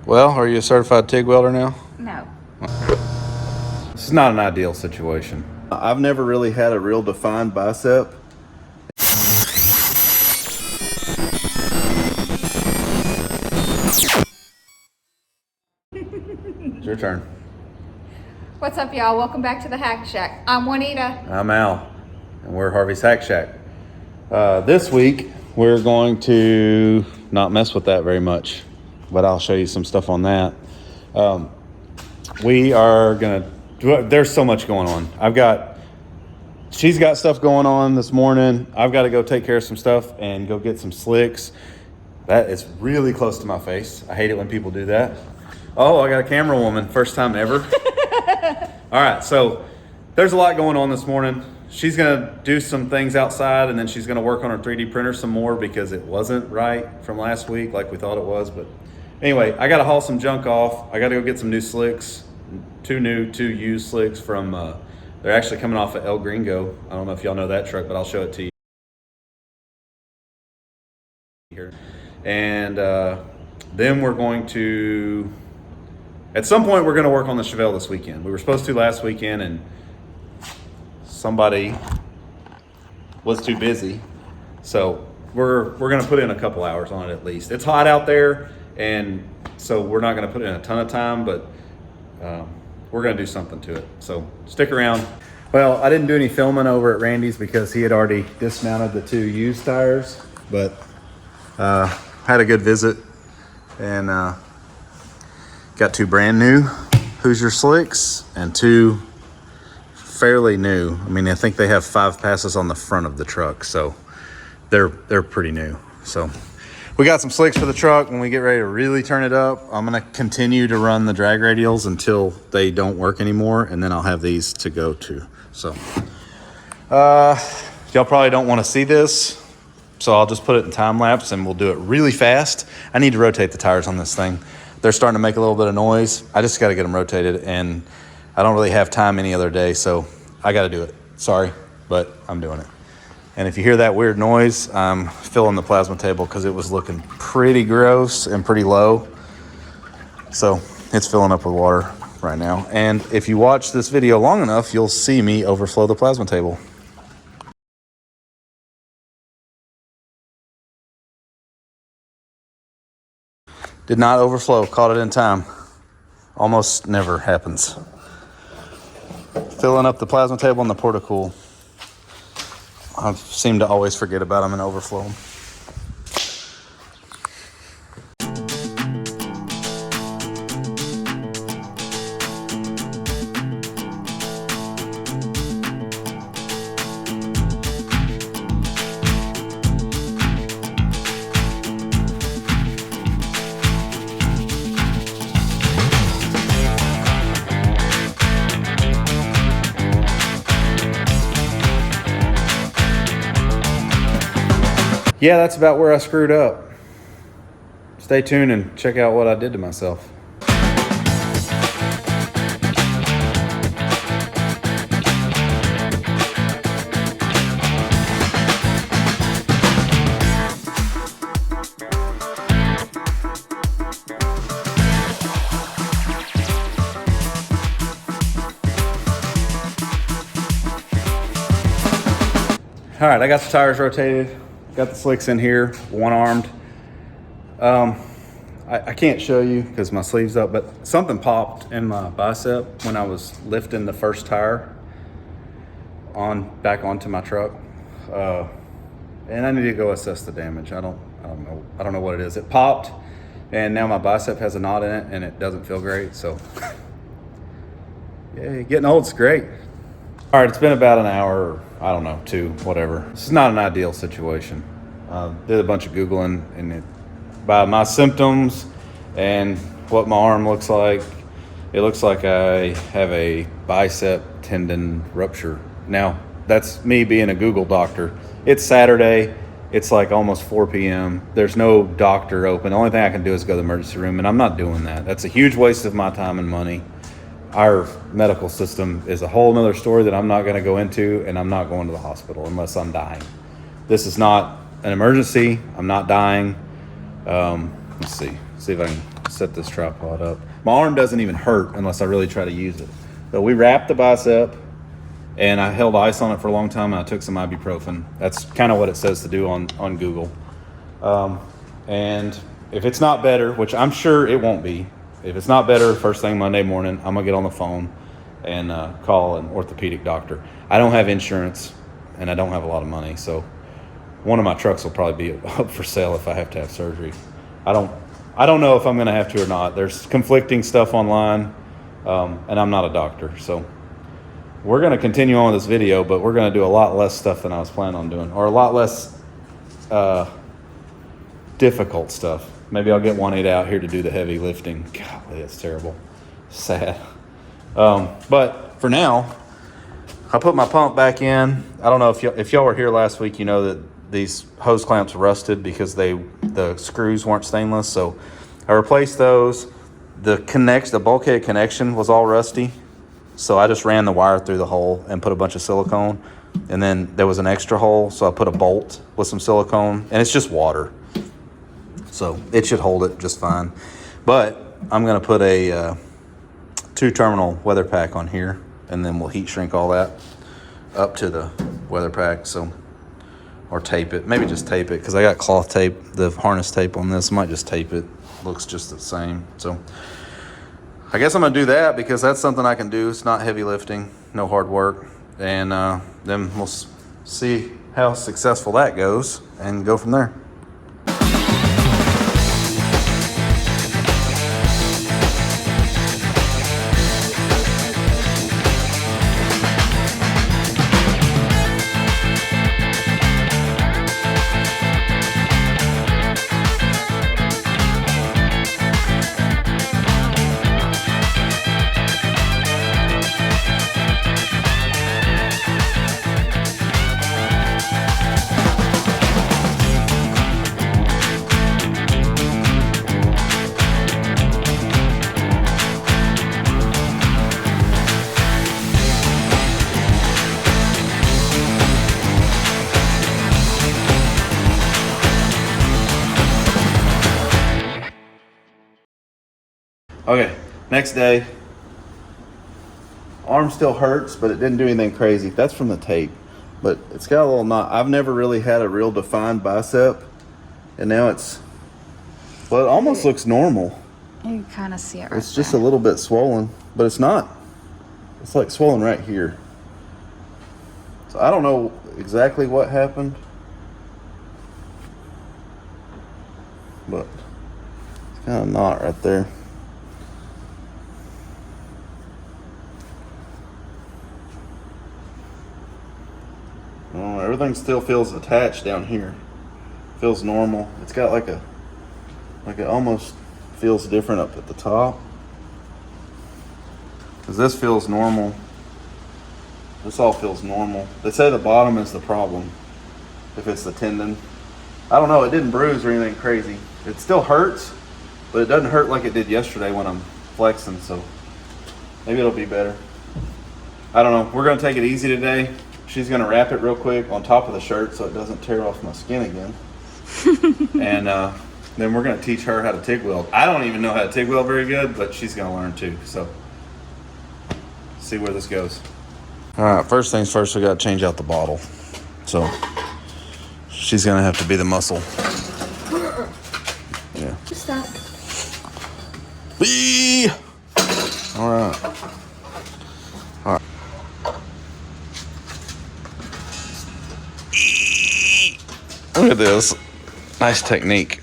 Well, are you a certified TIG welder now? No. This is not an ideal situation. I've never really had a real defined bicep. It's your turn. What's up, y'all? Welcome back to the Hack Shack. I'm Juanita. I'm Al, and we're Harvey's Hack Shack. This week, we're going to not mess with that very much, but I'll show you some stuff on that. We are gonna there's so much going on. She's got stuff going on this morning. I've got to go take care of some stuff and go get some slicks. That is really close to my face. I hate it when people do that. Oh, I got a camera woman, first time ever. All right, so there's a lot going on this morning. She's gonna do some things outside, and then she's gonna work on her 3D printer some more because it wasn't right from last week like we thought it was. But anyway, I gotta haul some junk off. I gotta go get some new slicks, two used slicks from, they're actually coming off of El Gringo. I don't know if y'all know that truck, but I'll show it to you here. And then we're going to, at some point, we're gonna work on the Chevelle this weekend. We were supposed to last weekend, and somebody was too busy. So we're gonna put in a couple hours on it at least. It's hot out there, and so we're not gonna put in a ton of time, but we're gonna do something to it. So stick around. Well, I didn't do any filming over at Randy's because he had already dismounted the two used tires, but had a good visit and got two brand new Hoosier slicks and two fairly new. I mean, I think they have 5 passes on the front of the truck, so they're pretty new. So we got some slicks for the truck. When we get ready to really turn it up, I'm gonna continue to run the drag radials until they don't work anymore, and then I'll have these to go to. So y'all probably don't want to see this, so I'll just put it in time lapse and we'll do it really fast. I need to rotate the tires on this thing. They're starting to make a little bit of noise. I just got to get them rotated, and I don't really have time any other day, so I got to do it. Sorry, but I'm doing it. And if you hear that weird noise, I'm filling the plasma table because it was looking pretty gross and pretty low. So it's filling up with water right now. And if you watch this video long enough, you'll see me overflow the plasma table. Did not overflow, caught it in time. Almost never happens. Filling up the plasma table and the portacool. I seem to always forget about them and overflow them. Yeah, that's about where I screwed up. Stay tuned and check out what I did to myself. All right, I got the tires rotated. Got the slicks in here, one-armed. I can't show you because my sleeve's up, but something popped in my bicep when I was lifting the first tire back onto my truck. And I need to go assess the damage. I don't know what it is. It popped, and now my bicep has a knot in it, and it doesn't feel great. So, yeah, getting old's great. All right, it's been about an hour, I don't know, 2, whatever. This is not an ideal situation. Did a bunch of Googling, and by my symptoms and what my arm looks like, it looks like I have a bicep tendon rupture. Now, that's me being a Google doctor. It's Saturday. It's like almost 4 p.m. There's no doctor open. The only thing I can do is go to the emergency room, and I'm not doing that. That's a huge waste of my time and money. Our medical system is a whole nother story that I'm not going to go into, and I'm not going to the hospital unless I'm dying. This is not an emergency. I'm not dying. Let's see if I can set this tripod up. My arm doesn't even hurt unless I really try to use it. But we wrapped the bicep, and I held ice on it for a long time, and I took some ibuprofen. That's kind of what it says to do on Google. And if it's not better, which I'm sure it won't be, if it's not better first thing Monday morning, I'm going to get on the phone and call an orthopedic doctor. I don't have insurance, and I don't have a lot of money, so one of my trucks will probably be up for sale if I have to have surgery. I don't know if I'm going to have to or not. There's conflicting stuff online, and I'm not a doctor, so we're going to continue on with this video, but we're going to do a lot less stuff than I was planning on doing, or a lot less difficult stuff. Maybe I'll get Juanita out here to do the heavy lifting. Golly, that's terrible. Sad. But for now, I put my pump back in. I don't know if y'all were here last week, you know that these hose clamps rusted because the screws weren't stainless. So I replaced those. The bulkhead connection was all rusty. So I just ran the wire through the hole and put a bunch of silicone. And then there was an extra hole, so I put a bolt with some silicone, and it's just water. So it should hold it just fine. But I'm going to put a 2-terminal weather pack on here, and then we'll heat shrink all that up to the weather pack. So, or tape it. Maybe just tape it, because I got cloth tape, the harness tape on this. Might just tape it. Looks just the same. So I guess I'm going to do that because that's something I can do. It's not heavy lifting, no hard work. And then we'll see how successful that goes and go from there. Okay, next day. Arm still hurts, but it didn't do anything crazy. That's from the tape, but it's got a little knot. I've never really had a real defined bicep, and now it almost looks normal. You can kind of see it right It's just a little bit swollen, but it's not. It's like swollen right here. So I don't know exactly what happened, but it's kind of knot right there. Everything still feels attached down here. Feels normal. It's got like it almost feels different up at the top. Because this feels normal. This all feels normal. They say the bottom is the problem, if it's the tendon. I don't know, it didn't bruise or anything crazy. It still hurts, but it doesn't hurt like it did yesterday when I'm flexing, so maybe it'll be better. I don't know. We're gonna take it easy today. She's gonna wrap it real quick on top of the shirt so it doesn't tear off my skin again. And then we're gonna teach her how to TIG weld. I don't even know how to TIG weld very good, but she's gonna learn too. So, see where this goes. All right, first things first, we gotta change out the bottle. So, she's gonna have to be the muscle. Yeah. Stop. Bee! All right. All right. Look at this. Nice technique.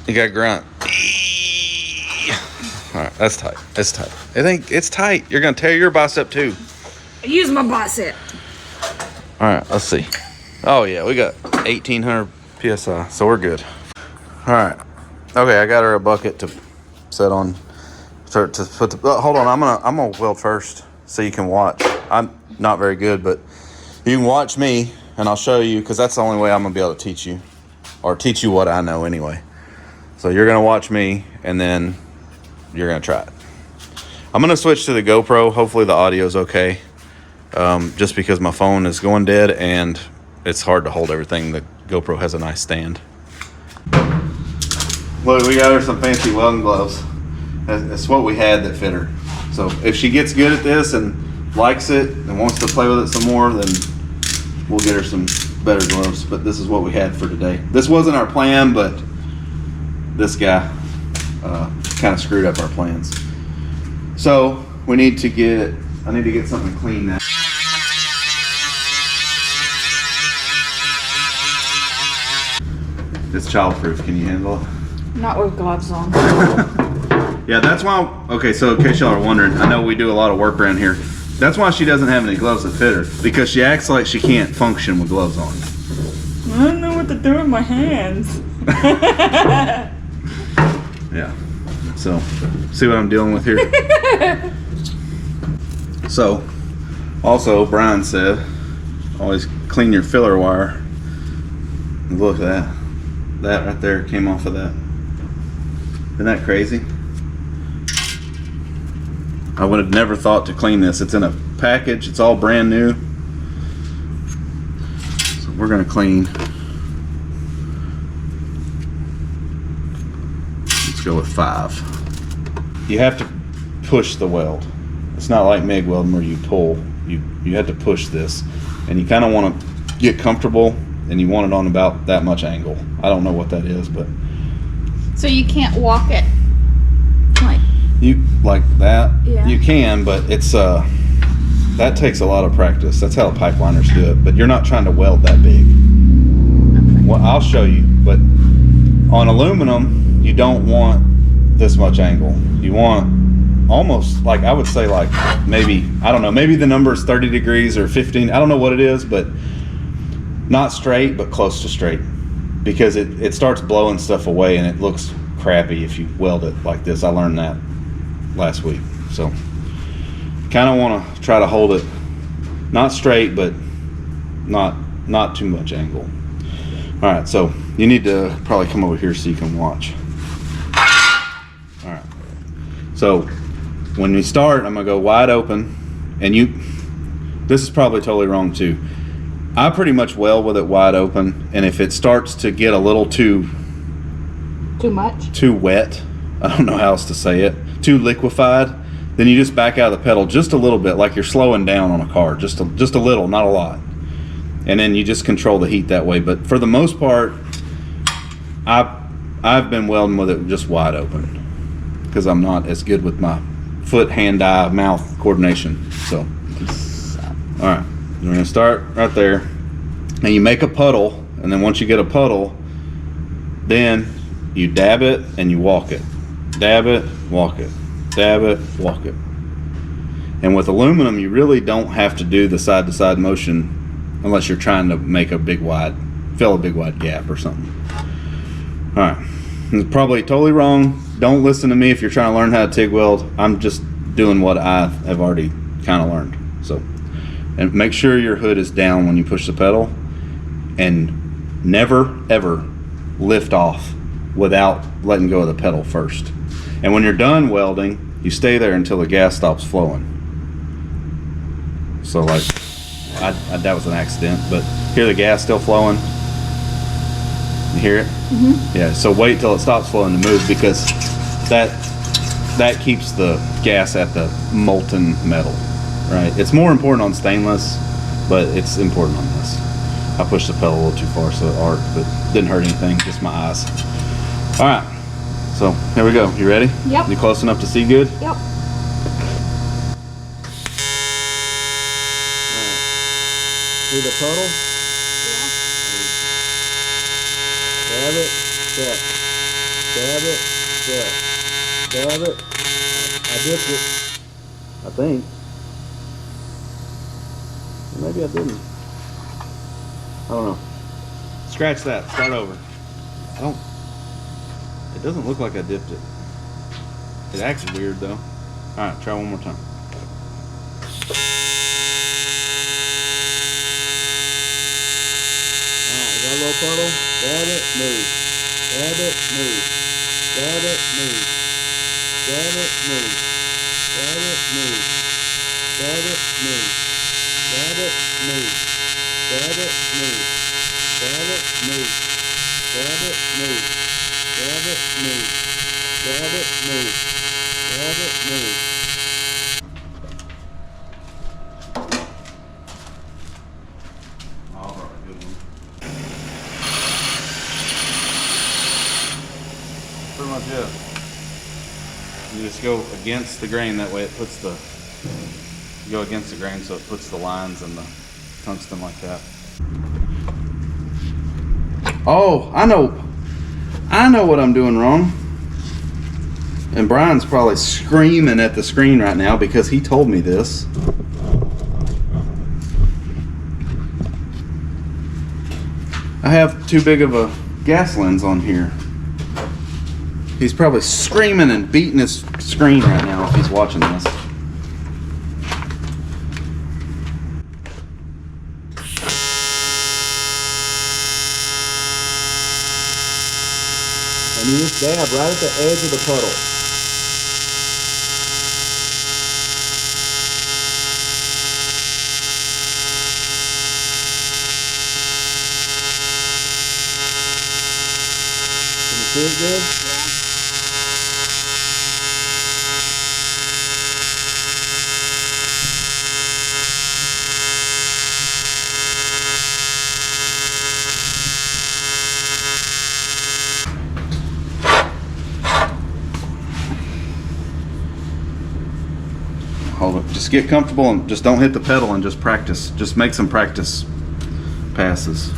You got grunt. All right, that's tight. It's tight. It's tight. You're gonna tear your bicep too. Use my bicep. All right, let's see. Oh yeah, we got 1,800 psi, so we're good. All right. Okay, I got her a bucket to set on. To put the. Hold on, I'm gonna weld first so you can watch. I'm not very good, but you can watch me and I'll show you because that's the only way I'm gonna be able to teach you, or teach you what I know anyway. So you're gonna watch me and then you're gonna try it. I'm gonna switch to the GoPro. Hopefully the audio's okay. Just because my phone is going dead and it's hard to hold everything. The GoPro has a nice stand. Look, we got her some fancy welding gloves. That's what we had that fit her. So if she gets good at this and likes it and wants to play with it some more, then we'll get her some better gloves. But this is what we had for today. This wasn't our plan, but this guy kind of screwed up our plans. So I need to get something clean now. It's childproof. Can you handle it? Not with gloves on. Yeah, that's why. Okay, so in case y'all are wondering, I know we do a lot of work around here. That's why she doesn't have any gloves that fit her, because she acts like she can't function with gloves on. I don't know what to do with my hands. Yeah. So, see what I'm dealing with here? So, also, Brian said, always clean your filler wire. Look at that. That right there came off of that. Isn't that crazy? I would have never thought to clean this. It's in a package. It's all brand new. So we're going to clean. Let's go with 5. You have to push the weld. It's not like MIG welding where you pull. You have to push this. And you kind of want to get comfortable, and you want it on about that much angle. I don't know what that is, but... So you can't walk it like... You like that? Yeah. You can, but it's that takes a lot of practice. That's how the pipeliners do it. But you're not trying to weld that big. Okay. Well, I'll show you. But on aluminum, you don't want this much angle. You want almost like, I would say like maybe, I don't know, maybe the number is 30 degrees or 15. I don't know what it is, but not straight, but close to straight, because it starts blowing stuff away and it looks crappy if you weld it like this. I learned that last week. So kind of want to try to hold it not straight, but not too much angle. All right, so you need to probably come over here so you can watch. All right, so when we start, I'm gonna go wide open, and this is probably totally wrong too. I pretty much weld with it wide open, and if it starts to get a little too much? Too wet, I don't know how else to say it, too liquefied, then you just back out of the pedal just a little bit, like you're slowing down on a car, just a little, not a lot. And then you just control the heat that way. But for the most part, I've been welding with it just wide open, because I'm not as good with my foot, hand, eye, mouth coordination. So, all right, we're gonna start right there, and you make a puddle, and then once you get a puddle, then you dab it and you walk it. Dab it, walk it. Dab it, walk it. And with aluminum, you really don't have to do the side-to-side motion unless you're trying to make fill a big wide gap or something. All right, it's probably totally wrong. Don't listen to me if you're trying to learn how to TIG weld. I'm just doing what I have already kind of learned. So, and make sure your hood is down when you push the pedal, and never ever lift off without letting go of the pedal first. And when you're done welding, you stay there until the gas stops flowing. So like, that was an accident, but hear the gas still flowing? You hear it? Mm-hmm. Yeah, so wait till it stops flowing to move, because that keeps the gas at the molten metal, right? It's more important on stainless, but it's important on this. I pushed the pedal a little too far so it arced, but didn't hurt anything, just my eyes. All right, so here we go. You ready? Yep. You close enough to see good? Yep. All right. See the puddle? Yeah. Dab it, set. Dab it, set. Dab it. I dipped it, I think. Maybe I didn't. I don't know. Scratch that. Start over. It doesn't look like I dipped it. It acts weird though. Alright, try one more time. Alright, we got a little puddle. Dab it, move. Dab it, move. Dab it, move. Dab it, move. Dab it, move. Dab it, move. Dab it, move. grab it, move, grab it, move, grab it, move, grab it, move, grab it, move, grab it, move. All right, good one. Pretty much it. You just go against the grain, that way it puts the, you go against the grain so it puts the lines in the tungsten like that. Oh, I know what I'm doing wrong. And Brian's probably screaming at the screen right now because he told me this. I have too big of a gas lens on here. He's probably screaming and beating his screen right now if he's watching this. And you just dab right at the edge of the puddle. Can you see it good? Hold it. Just get comfortable and just don't hit the pedal and just practice. Just make some practice passes.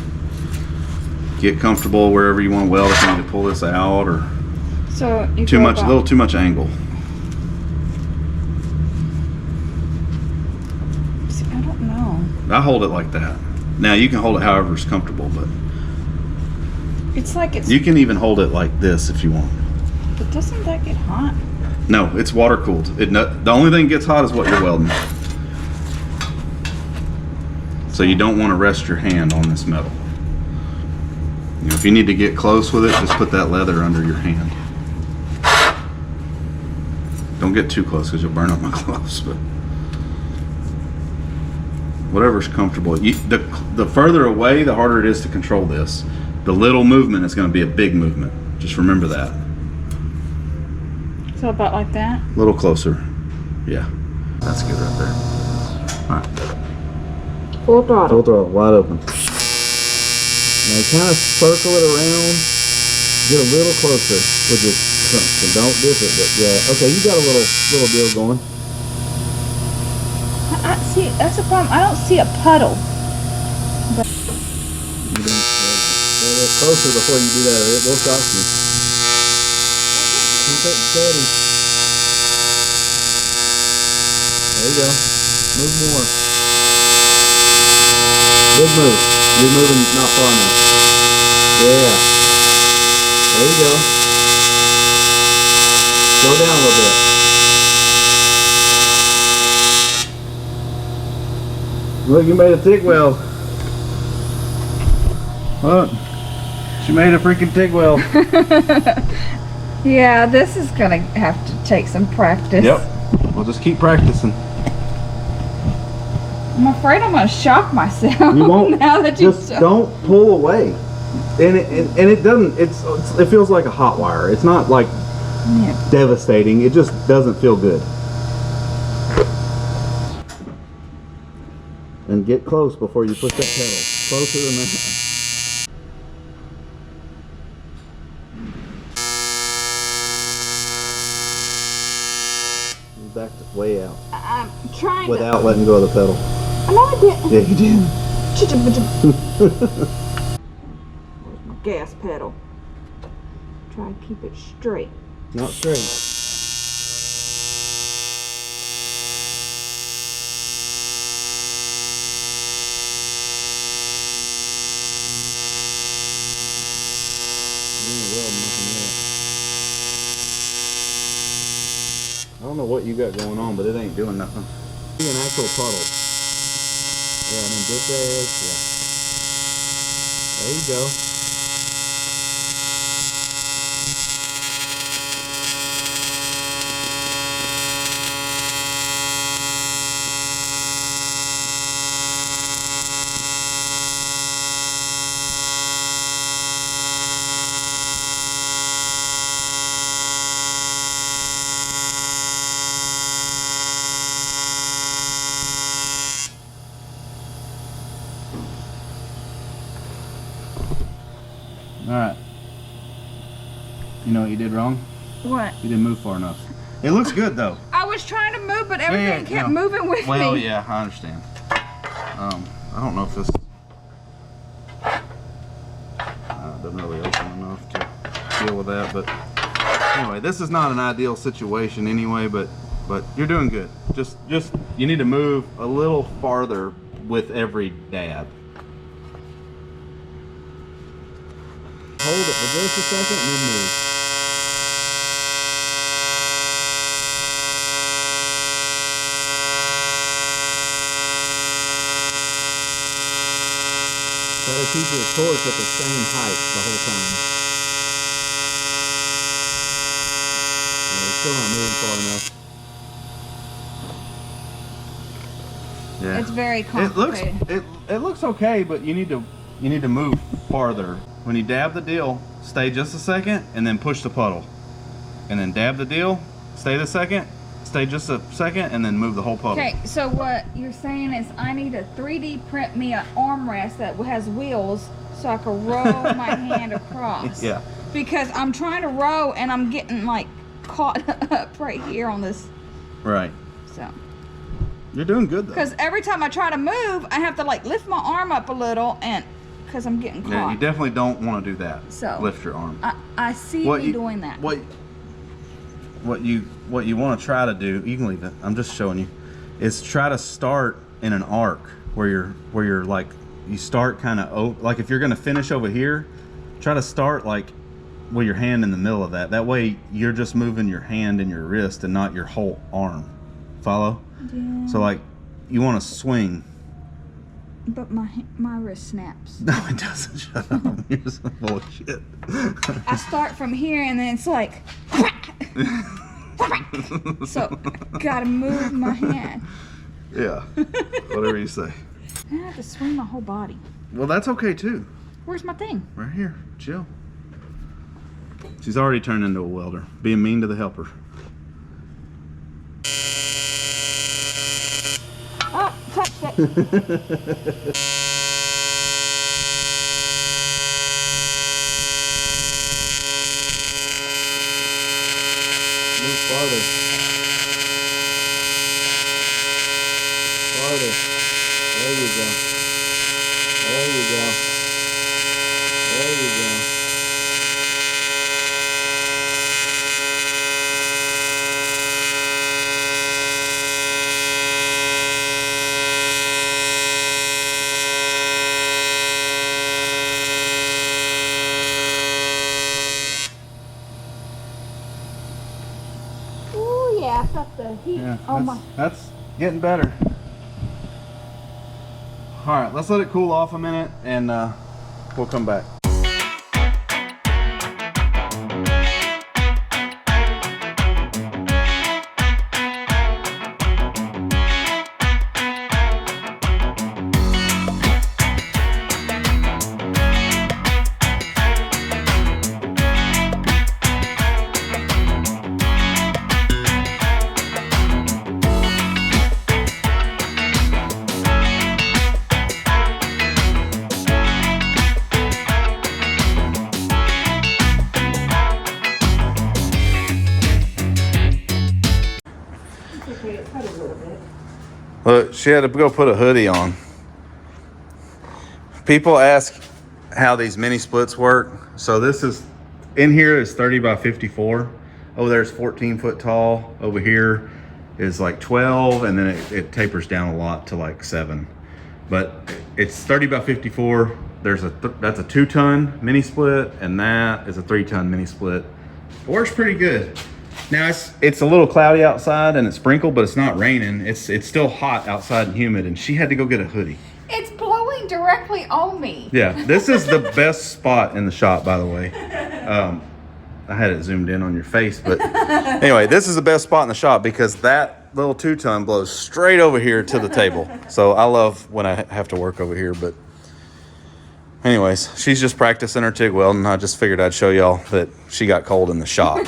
Get comfortable wherever you want to weld. If you need to pull this out or So you too go much, a about- little too much angle. See, I don't know. I hold it like that. Now you can hold it however is comfortable, but It's like it's. you can even hold it like this if you want. But doesn't that get hot? No, it's water cooled. The only thing that gets hot is what you're welding. So you don't want to rest your hand on this metal. You know, if you need to get close with it, just put that leather under your hand. Don't get too close because you'll burn up my gloves. But whatever's comfortable. The further away, the harder it is to control this. The little movement is going to be a big movement. Just remember that. So about like that? A little closer. Yeah. That's good right there. Alright. Full throttle. Full throttle, wide open. Now kind of circle it around. Get a little closer with your tungsten. Don't dip it, but yeah. Okay, you got a little deal going. I see. That's the problem. I don't see a puddle. You don't, get closer before you do that, or it will shock you. Keep it steady. There you go. Move more. Big move. You're moving not far enough. Yeah. There you go. Slow down a little bit. Look, you made a TIG weld. Look. She made a freaking TIG weld. Yeah, this is gonna have to take some practice. Yep. We'll just keep practicing. I'm afraid I'm gonna shock myself. You won't. Now that you Just don't pull away. And it doesn't. It feels like a hot wire. It's not like Yeah. devastating. It just doesn't feel good. And get close before you push that pedal. Closer than that. Back to way out. I'm trying Without letting go of the pedal. to. I know I didn't. Yeah, you did. Where's my gas pedal? Try to keep it straight. Not straight. I don't know what you got going on, but it ain't doing nothing. See an actual puddle. Yeah, and then this edge, yeah. There you go. All right. You know what you did wrong? What? You didn't move far enough. It looks good though. I was trying to move, but everything kept no. moving with me. Well, yeah, I understand. I don't know if this doesn't really open enough to deal with that, but anyway, this is not an ideal situation anyway, but you're doing good. Just you need to move a little farther with every dab. Hold it for just a second and then move. Try to keep your torch at the same height the whole time. Yeah, it's still not moving far enough. Yeah. It's very complicated. It looks okay, but you need to move farther. When you dab the deal, stay just a second and then push the puddle. And then dab the deal, stay just a second, and then move the whole puddle. Okay, so what you're saying is I need to 3D print me an armrest that has wheels so I can roll my hand across. Yeah. Because I'm trying to row and I'm getting like caught up right here on this. Right. So. You're doing good though. Because every time I try to move, I have to like lift my arm up a little and because I'm getting caught. Yeah, you definitely don't want to do that. So lift your arm. I see you doing that. What you want to try to do, you can leave it, I'm just showing you, is try to start in an arc where you're like, you start kind of, like if you're going to finish over here, try to start like with your hand in the middle of that. That way you're just moving your hand and your wrist and not your whole arm. Follow? Yeah. So like you want to swing. But my wrist snaps. No, it doesn't. Shut up. You're some bullshit. I start from here and then it's like, so gotta move my hand. Yeah, whatever you say. I have to swing my whole body. Well, that's okay too. Where's my thing? Right here, chill. She's already turned into a welder, being mean to the helper. Oh, touched it. Move farther. Farther. There you go. There you go. There you go. Ooh, yeah, I felt the heat. Yeah, Oh my. that's getting better. All right, let's let it cool off a minute and we'll come back. Look, she had to go put a hoodie on. People ask how these mini splits work. So this is, in here is 30 by 54. Over there is 14 foot tall. Over here is like 12, and then it tapers down a lot to like 7. But it's 30 by 54. There's that's a 2-ton mini split, and that is a 3-ton mini split. It works pretty good. Now it's a little cloudy outside and it's sprinkled, but it's not raining. It's still hot outside and humid, and she had to go get a hoodie. It's blowing directly on me. Yeah, this is the best spot in the shop, by the way. I had it zoomed in on your face, but anyway, this is the best spot in the shop because that little 2-ton blows straight over here to the table. So I love when I have to work over here, but anyways, she's just practicing her TIG welding. I just figured I'd show y'all that she got cold in the shop.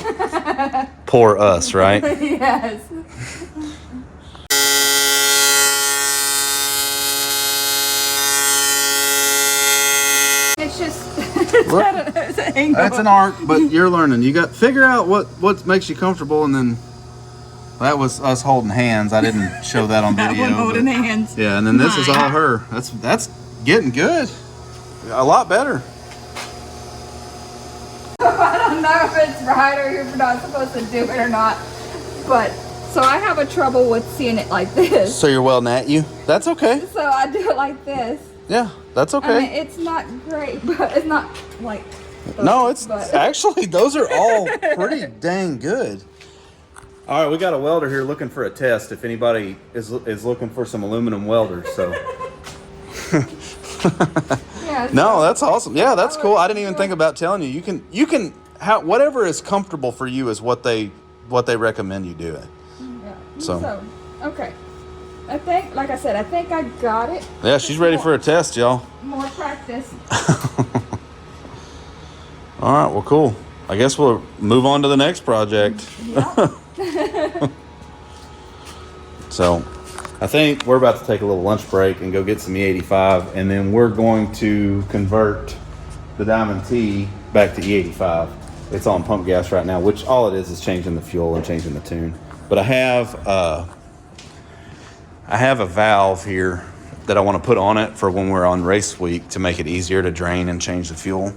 Poor us, right? Yes. It's just Look, that's an art, but you're learning. You got figure out what makes you comfortable, and then that was us holding hands. I didn't show that on video. Holding hands. Yeah, and then this is all her. That's getting good. A lot better. I don't know if it's right or you're not supposed to do it or not, but so I have a trouble with seeing it like this. So you're welding at you? That's okay. So I do it like this. Yeah, that's okay. I mean, it's not great, but it's not like. No, it's actually, those are all pretty dang good. All right, we got a welder here looking for a test. If anybody is looking for some aluminum welders, so. Yeah, No, that's awesome. Yeah, that's cool. I didn't even think about telling you. You can whatever is comfortable for you is what they recommend you do it. Yeah. So okay. I think, like I said, I think I got it. Yeah, she's ready for a test, y'all. More practice. All right, well, cool. I guess we'll move on to the next project. Yeah. So, I think we're about to take a little lunch break and go get some E85, and then we're going to convert the Diamond T back to E85. It's on pump gas right now, which all it is changing the fuel and changing the tune. But I have a valve here that I want to put on it for when we're on race week to make it easier to drain and change the fuel.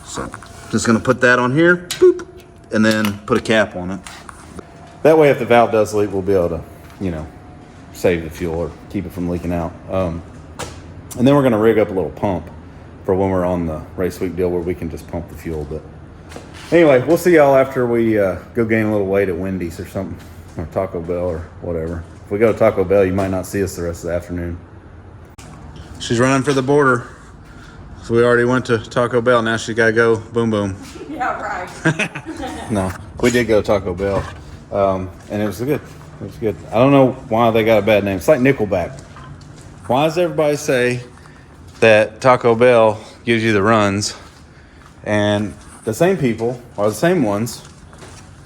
So, just going to put that on here, boop, and then put a cap on it. That way, if the valve does leak, we'll be able to, save the fuel or keep it from leaking out. And then we're going to rig up a little pump for when we're on the race week deal where we can just pump the fuel. But anyway, we'll see y'all after we go gain a little weight at Wendy's or something, or Taco Bell or whatever. If we go to Taco Bell, you might not see us the rest of the afternoon. She's running for the border. So we already went to Taco Bell. Now she's got to go boom, boom. Yeah, right. No, we did go to Taco Bell. And it was good. It was good. I don't know why they got a bad name. It's like Nickelback. Why does everybody say that Taco Bell gives you the runs, and the same people are the same ones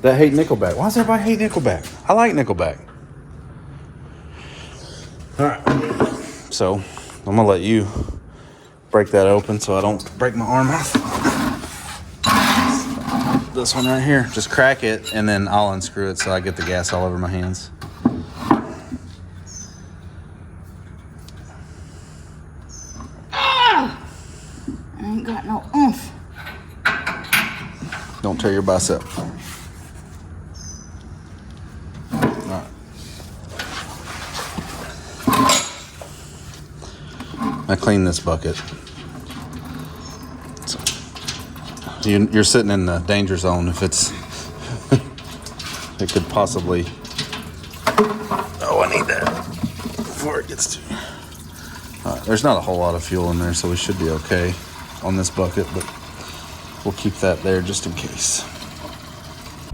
that hate Nickelback? Why does everybody hate Nickelback? I like Nickelback. All right. So I'm gonna let you break that open so I don't break my arm off. This one right here, just crack it and then I'll unscrew it so I get the gas all over my hands. I ain't got no oomph. Don't tear your bicep. Alright. I clean this bucket. You're sitting in the danger zone if it's it could possibly. Oh, I need that before it gets too. There's not a whole lot of fuel in there, so we should be okay on this bucket, but we'll keep that there just in case.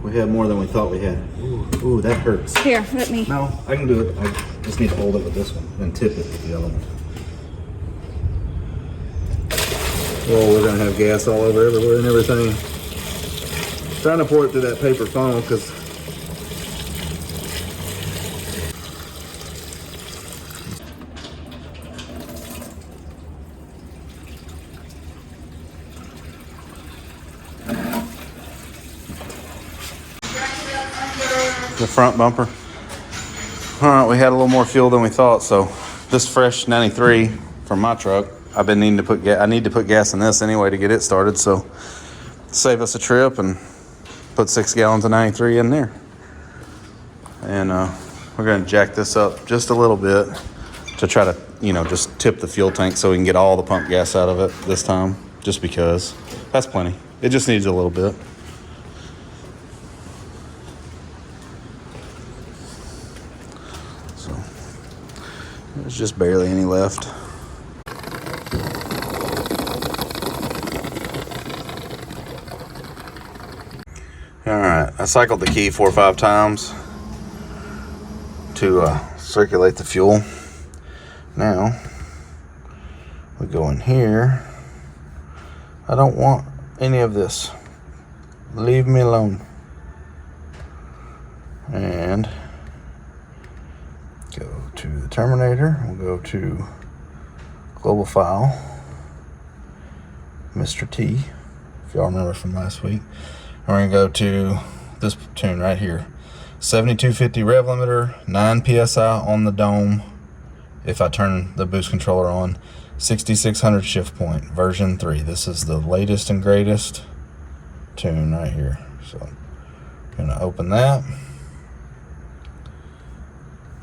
We had more than we thought we had. Ooh, that hurts. Here, let me. No, I can do it. I just need to hold it with this one and tip it with the other one. Oh, we're gonna have gas all over everywhere and everything. Trying to pour it through that paper funnel because the front bumper. All right, we had a little more fuel than we thought, so this fresh 93 from my truck. I've been needing to put gas. I need to put gas in this anyway to get it started, so save us a trip and put 6 gallons of 93 in there. And we're gonna jack this up just a little bit to try to, just tip the fuel tank so we can get all the pump gas out of it this time, just because. That's plenty. It just needs a little bit. So there's just barely any left. Alright, I cycled the key 4 or 5 times to circulate the fuel. Now, we go in here. I don't want any of this. Leave me alone. And go to the terminator. We'll go to global file. Mr. T, if y'all remember from last week. And we're gonna go to this tune right here. 7250 rev limiter, 9 PSI on the dome. If I turn the boost controller on, 6600 shift point, version 3. This is the latest and greatest tune right here. So I'm gonna open that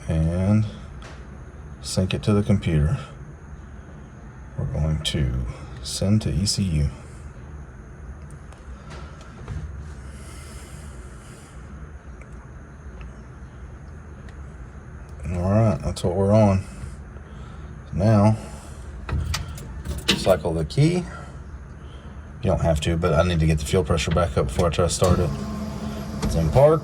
and sync it to the computer. We're going to send to ECU. All right, that's what we're on. Now, cycle the key. You don't have to, but I need to get the fuel pressure back up before I try to start it. It's in park.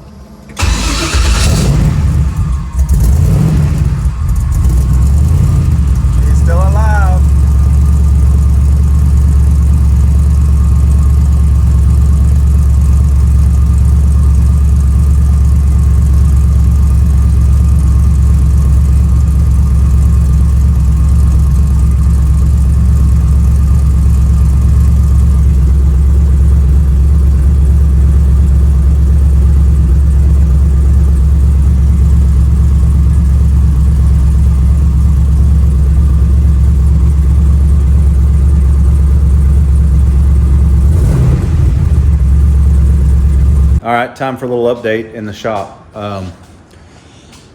He's still alive. All right, time for a little update in the shop.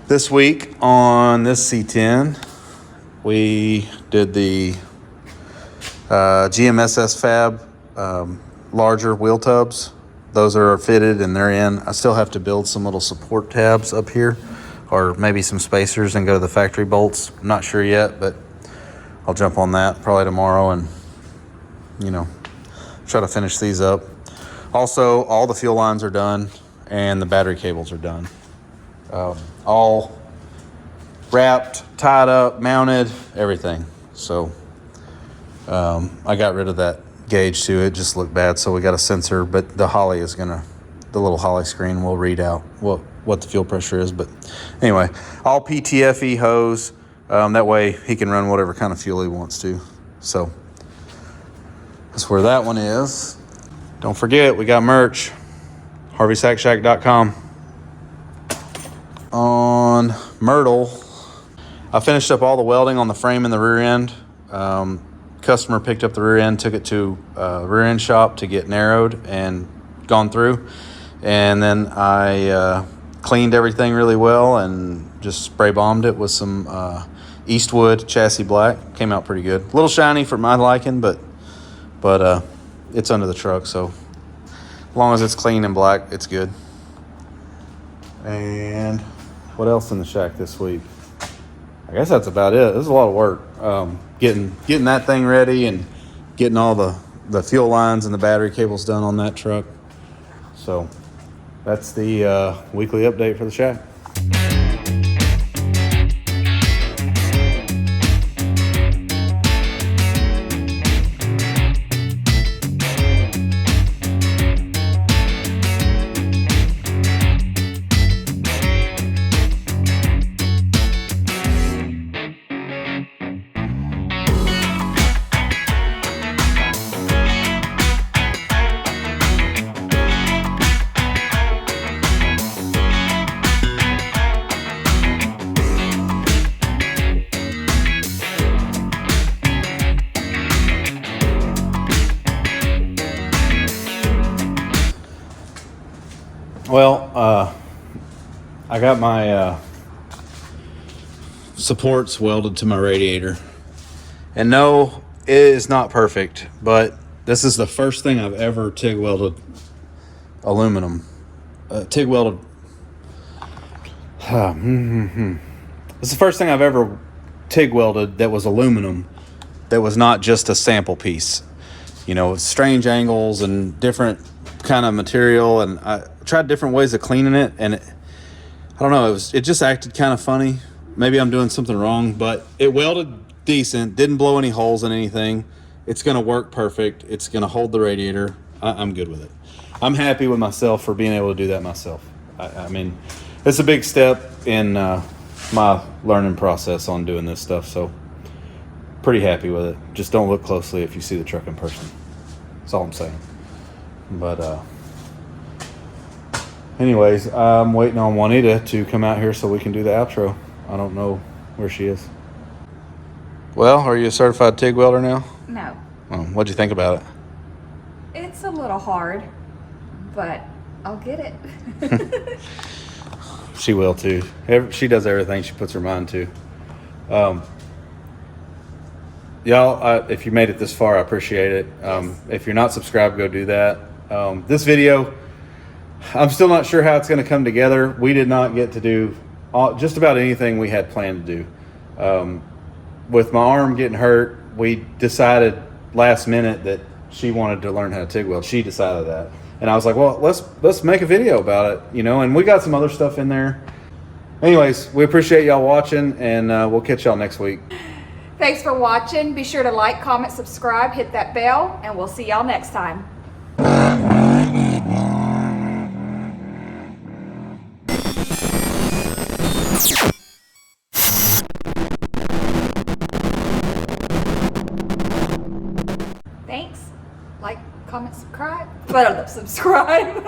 This week on this C10, we did the GMSS fab larger wheel tubs. Those are fitted and they're in. I still have to build some little support tabs up here, or maybe some spacers and go to the factory bolts. I'm not sure yet, but I'll jump on that probably tomorrow and, you know, try to finish these up. Also, all the fuel lines are done and the battery cables are done. All wrapped, tied up, mounted, everything. So I got rid of that gauge too. It just looked bad, so we got a sensor, but the Holly is gonna, the little Holly screen will read out what the fuel pressure is. But anyway, all PTFE hose. That way he can run whatever kind of fuel he wants to. So that's where that one is. Don't forget, we got merch, HarveySackShack.com. On Myrtle, I finished up all the welding on the frame and the rear end. Customer picked up the rear end, took it to rear end shop to get narrowed and gone through. And then I cleaned everything really well and just spray bombed it with some Eastwood chassis black. Came out pretty good. A little shiny for my liking, but it's under the truck, so as long as it's clean and black, it's good. And what else in the shack this week? I guess that's about it. This is a lot of work. Getting that thing ready and getting all the fuel lines and the battery cables done on that truck. So that's the weekly update for the shack. Well, I got my supports welded to my radiator. And no, it is not perfect, but this is the first thing I've ever TIG welded aluminum. TIG welded. It's the first thing I've ever TIG welded that was aluminum, that was not just a sample piece. You know, strange angles and different kind of material, and I tried different ways of cleaning it, and I don't know, it just acted kind of funny. Maybe I'm doing something wrong, but it welded decent, didn't blow any holes in anything. It's gonna work perfect. It's gonna hold the radiator. I'm good with it. I'm happy with myself for being able to do that myself. I mean, it's a big step in my learning process on doing this stuff, so pretty happy with it. Just don't look closely if you see the truck in person. That's all I'm saying. But anyways, I'm waiting on Juanita to come out here so we can do the outro. I don't know where she is. Well, are you a certified TIG welder now? No. Oh, what'd you think about it? It's a little hard, but I'll get it. She will too. She does everything she puts her mind to. Y'all, if you made it this far, I appreciate it. Yes. If you're not subscribed, go do that. This video, I'm still not sure how it's going to come together. We did not get to do just about anything we had planned to do. With my arm getting hurt, we decided last minute that she wanted to learn how to TIG weld. She decided that. And I was like, well, let's make a video about it, you know, and we got some other stuff in there. Anyways, we appreciate y'all watching, and we'll catch y'all next week. Thanks for watching. Be sure to like, comment, subscribe, hit that bell, and we'll see y'all next time. Thanks. Like, comment, subscribe. Subscribe.